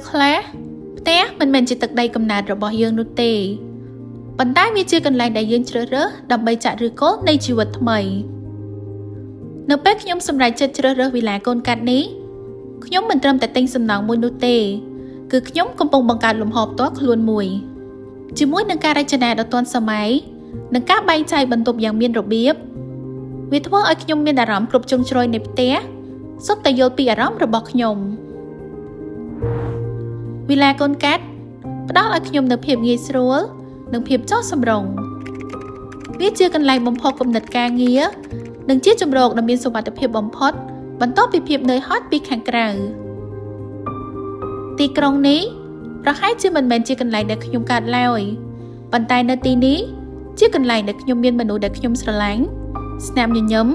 ខ្លះផ្ទះមិនមែនជាទឹកដីកំណើតរបស់យើងនោះទេប៉ុន្តែវាជាកន្លែងដែលយើងជ្រើសរើសដើម្បីចាក់ឫសគល់នៃជីវិតថ្មីនៅពេលខ្ញុំសម្រេចចិត្តជ្រើសរើសវិឡាកូនកាត់នេះខ្ញុំមិនត្រឹមតែទិញសំណង់មួយនោះទេគឺខ្ញុំកំពុងបង្កើតលំហផ្ទាល់ខ្លួនមួយជាមួយនឹងការរចនាដ៏ទាន់សម័យនិងការបែងចែកបន្ទប់យ៉ាងមានរបៀបវាធ្វើឲ្យខ្ញុំមានអារម្មណ៍គ្រប់ជ្រុងជ្រោយនៃផ្ទះសុទ្ធតែយល់ពីអារម្មណ៍របស់ខ្ញុំវិឡាកូនកាត់ផ្ដល់ឲ្យខ្ញុំនូវភាពងាយស្រួលនិងភាពចុះសម្រុងវាជាកន្លែងបំផុសគំនិតការងារនិងជាជម្រកដ៏មានសុវត្ថិភាពបំផុតបន្ទាប់ពីភាពនឿយហត់ពីខាងក្រៅទីក្រុងនេះប្រហែលជាមិនមែនជាកន្លែងដែលខ្ញុំកើតឡើយប៉ុន្តែនៅទីនេះជាកន្លែងដែលខ្ញុំមានមនុស្សដែលខ្ញុំស្រឡាញ់ស្នាមញញឹម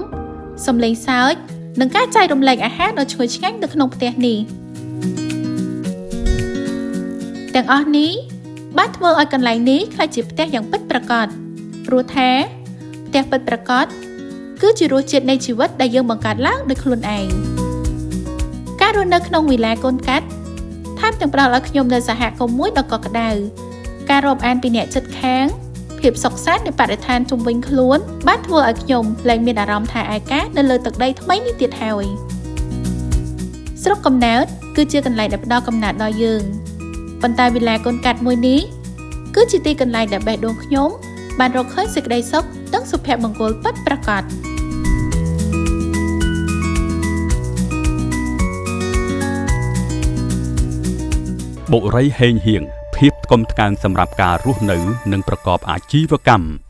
សំឡេងសើចនិងការចែករំលែកអាហារដ៏ឈ្ងុយឆ្ងាញ់នៅក្នុងផ្ទះនេះទាំងអស់នេះបានធ្វើឲ្យកន្លែងនេះក្លាយជាផ្ទះយ៉ាងពិតប្រាកដព្រោះថាផ្ទះពិតប្រាកដគឺជារសជាតិនៃជីវិតដែលយើងបង្កើតឡើងដោយខ្លួនឯងការរស់នៅក្នុងវិឡាកូនកាត់ថែមទាំងផ្ដល់ឲ្យខ្ញុំនូវសហគមន៍មួយដ៏កក់ក្ដៅការរាប់អានពីអ្នកជិតខាងភាពសុខសាន្តនៃបរិស្ថានជុំវិញខ្លួនបានធ្វើឲ្យខ្ញុំលែងមានអារម្មណ៍ថាឯកានៅលើទឹកដីថ្មីនេះទៀតហើយស្រុកកំណើតគឺជាកន្លែងដែលផ្ដល់កំណើតដល់យើងប៉ុន្តែវិឡាកូនកាត់មួយនេះគឺជាទីកន្លែងដែលបេះដូងខ្ញុំបានរកឃើញសេចក្តីសុខនិងសុភមង្គលពិតប្រាកដបុរីហេងហៀងភាពថ្កុំថ្កើងសម្រាប់ការរស់នៅនិងប្រកបអាជីវកម្ម